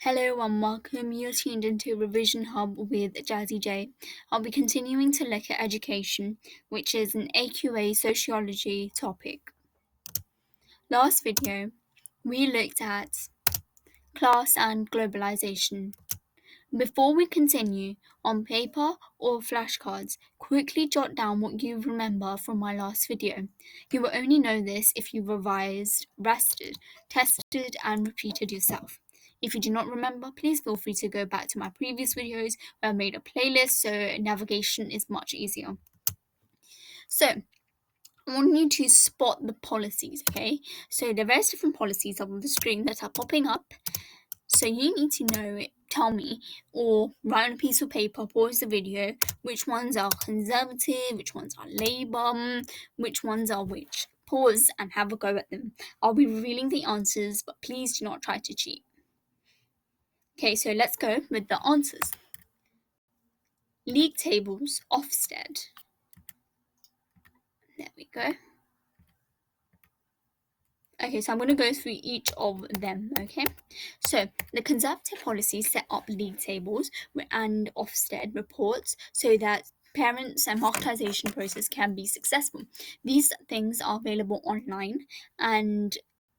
Hello and welcome. You're tuned into Revision Hub with Jazzy J. I'll be continuing to look at education, which is an AQA sociology topic. Last video, we looked at class and globalization. Before we continue, on paper or flashcards, quickly jot down what you remember from my last video. You will only know this if you revised, rested, tested, and repeated yourself. If you do not remember, please feel free to go back to my previous videos where I made a playlist so navigation is much easier. So, I want you to spot the policies, okay? So, there are various different policies on the screen that are popping up. So you need to tell me, or write on a piece of paper, pause the video, which ones are conservative, which ones are Labour, which ones are which. Pause and have a go at them. I'll be revealing the answers, but please do not try to cheat. Okay, so let's go with the answers. League tables, Ofsted. There we go. Okay, so I'm going to go through each of them, okay? So, the Conservative policy set up league tables and Ofsted reports so that parents and marketisation process can be successful. These things are available online and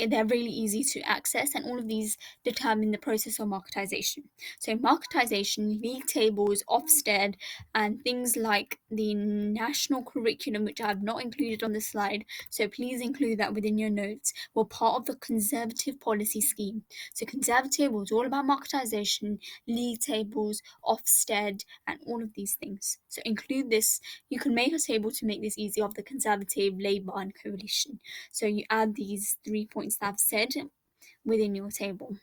they're really easy to access, and all of these determine the process of marketisation. So, marketisation, league tables, Ofsted, and things like the national curriculum, which I have not included on the slide, so please include that within your notes, were part of the Conservative policy scheme. So, Conservative was all about marketisation, league tables, Ofsted, and all of these things. So, include this. You can make a table to make this easy of the Conservative, Labour, and Coalition. So, you add these 3 points that I've said within your table.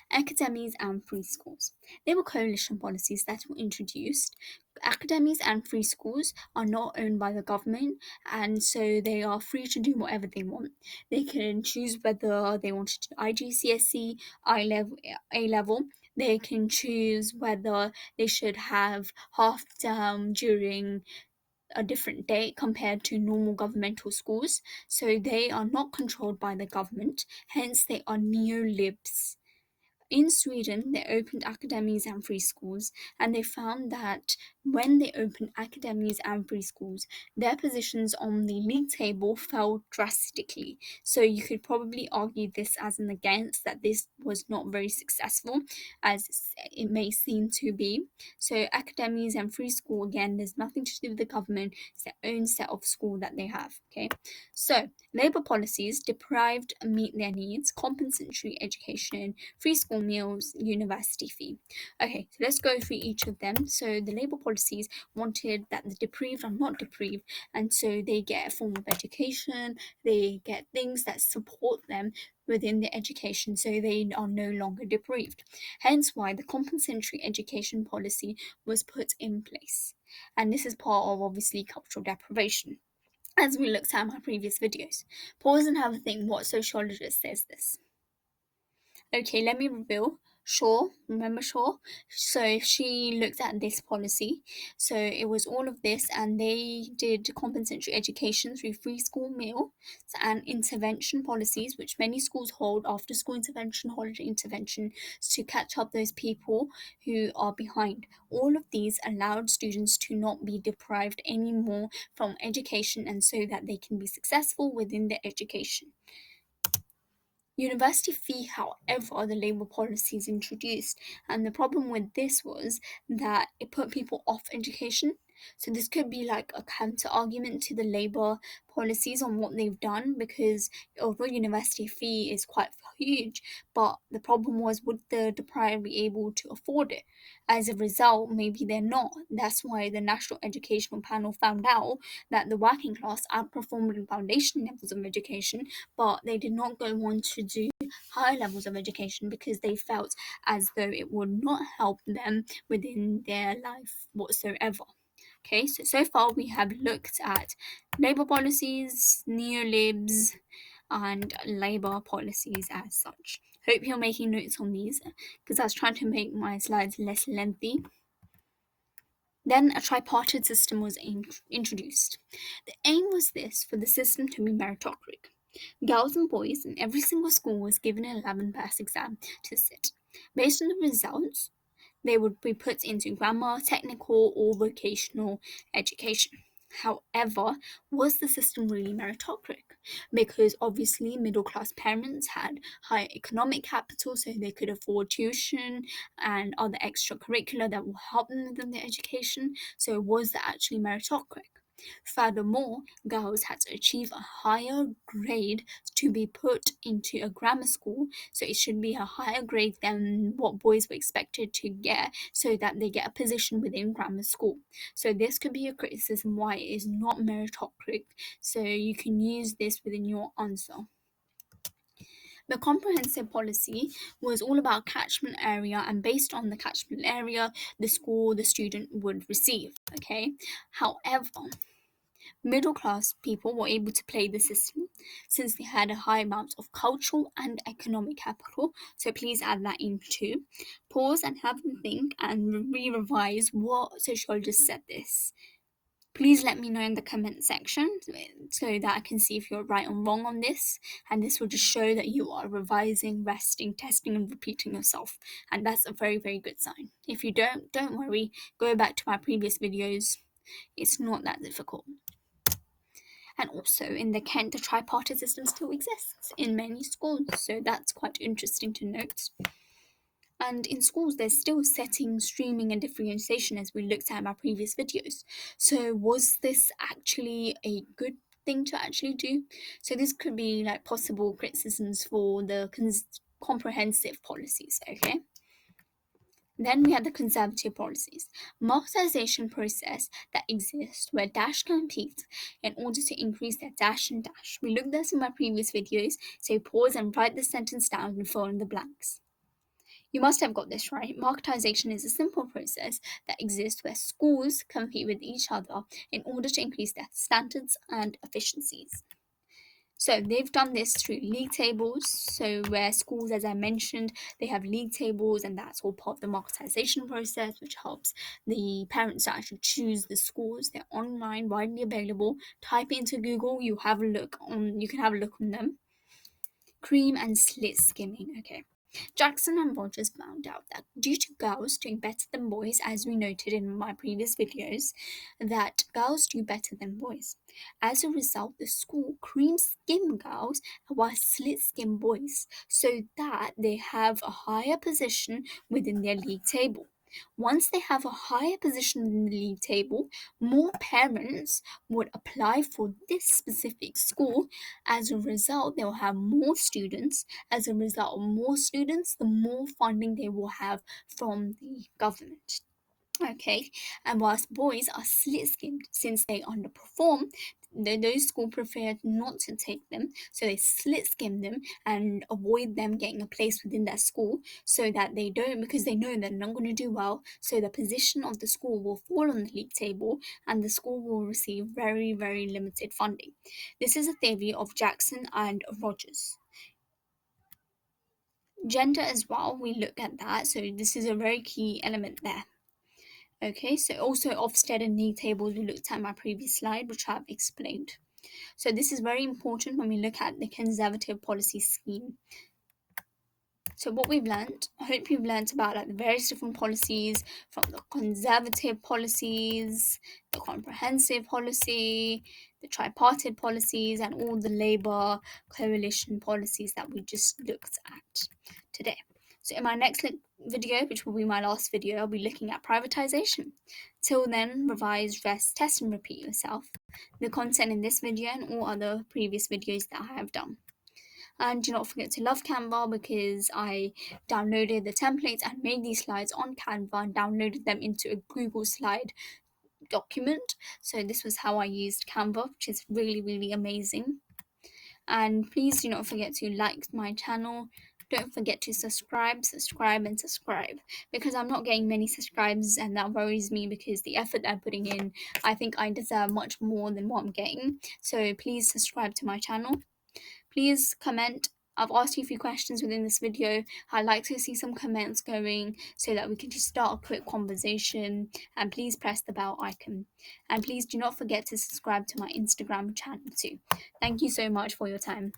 Academies and free schools. They were coalition policies that were introduced. Academies and free schools are not owned by the government, and so they are free to do whatever they want. They can choose whether they want to do IGCSE, A level. They can choose whether they should have half term during a different date compared to normal governmental schools. So they are not controlled by the government, hence they are neo-libs. In Sweden, they opened academies and free schools, and they found that when they opened academies and free schools, their positions on the league table fell drastically. So you could probably argue this as an against, that this was not very successful, as it may seem to be. So academies and free school, again, there's nothing to do with the government, it's their own set of school that they have, okay? So Labour policies deprived meet their needs, compensatory education, free school meals, university fee. Okay, so let's go through each of them. So the Labour policies wanted that the deprived are not deprived, and so they get a form of education, they get things that support them within their education, so they are no longer deprived. Hence why the compensatory education policy was put in place. And this is part of, obviously, cultural deprivation, as we looked at in my previous videos. Pause and have a think what sociologist says this. Okay, let me reveal. Shaw, remember Shaw? So she looked at this policy. So it was all of this, and they did compensatory education through free school meals and intervention policies, which many schools hold, after school intervention, holiday intervention, to catch up those people who are behind. All of these allowed students to not be deprived anymore from education, and so that they can be successful within their education. University fee, however, the Labour policies introduced, and the problem with this was that it put people off education. So this could be like a counter argument to the Labour policies on what they've done, because although university fee is quite huge, but the problem was, would the deprived be able to afford it? As a result, maybe they're not. That's why the National Educational Panel found out that the working class outperformed in foundation levels of education, but they did not go on to do higher levels of education because they felt as though it would not help them within their life whatsoever. Okay, so far we have looked at Labour policies, neo-libs, and Labour policies as such. Hope you're making notes on these, because I was trying to make my slides less lengthy. Then a tripartite system was introduced. The aim was this, for the system to be meritocratic. Girls and boys in every single school was given an 11 pass exam to sit. Based on the results, they would be put into grammar, technical, or vocational education. However, was the system really meritocratic? Because obviously, middle class parents had high economic capital, so they could afford tuition and other extracurricular that will help them with their education. So, was that actually meritocratic? Furthermore, girls had to achieve a higher grade to be put into a grammar school, so it should be a higher grade than what boys were expected to get so that they get a position within grammar school. So this could be a criticism why it is not meritocratic, so you can use this within your answer. The comprehensive policy was all about catchment area, and based on the catchment area, the score the student would receive. Okay, however, middle class people were able to play the system since they had a high amount of cultural and economic capital. So please add that in too. Pause and have a think and revise what sociologists said this. Please let me know in the comment section so that I can see if you're right or wrong on this. And this will just show that you are revising, resting, testing, and repeating yourself. And that's a very, very good sign. If you don't worry, go back to my previous videos. It's not that difficult. And also in the Kent, the tripartite system still exists in many schools, so that's quite interesting to note. And in schools, there's still setting, streaming, and differentiation as we looked at in my previous videos. So was this actually a good thing to actually do? So this could be like possible criticisms for the comprehensive policies, okay? Then we have the conservative policies, marketization process that exists where dash competes in order to increase their dash and dash. We looked at this in my previous videos, so pause and write the sentence down and fill in the blanks. You must have got this right. Marketization is a simple process that exists where schools compete with each other in order to increase their standards and efficiencies. So they've done this through league tables. So where schools, as I mentioned, they have league tables, and that's all part of the marketization process, which helps the parents to actually choose the schools. They're online, widely available. Type into Google, you can have a look on them. Cream and slit skimming. Okay. Jackson and Rogers found out that due to girls doing better than boys, as we noted in my previous videos, that girls do better than boys. As a result, the school cream skim girls while slit skim boys so that they have a higher position within their league table. Once they have a higher position in the league table, more parents would apply for this specific school. As a result, they will have more students. As a result of more students, the more funding they will have from the government. Okay, and whilst boys are slit skimmed since they underperform, those schools preferred not to take them, so they slit skim them and avoid them getting a place within their school so that they don't, because they know they're not going to do well, so the position of the school will fall on the league table and the school will receive very, very limited funding. This is a theory of Jackson and Rogers. Gender as well, we look at that, so this is a very key element there. Okay, so also Ofsted and league tables we looked at in my previous slide, which I've explained. So this is very important when we look at the conservative policy scheme. So what we've learned, I hope you've learned about like the various different policies, from the conservative policies, the comprehensive policy, the tripartite policies, and all the Labour coalition policies that we just looked at today. So in my next video, which will be my last video, I'll be looking at privatisation. Till then, revise, rest, test and repeat yourself. The content in this video and all other previous videos that I have done. And do not forget to love Canva, because I downloaded the templates and made these slides on Canva and downloaded them into a Google slide document. So this was how I used Canva, which is really, really amazing. And please do not forget to like my channel. Don't forget to subscribe, because I'm not getting many subscribes, and that worries me because the effort I'm putting in, I think I deserve much more than what I'm getting. So please subscribe to my channel. Please comment. I've asked you a few questions within this video. I'd like to see some comments going so that we can just start a quick conversation. And please press the bell icon. And please do not forget to subscribe to my Instagram channel too. Thank you so much for your time.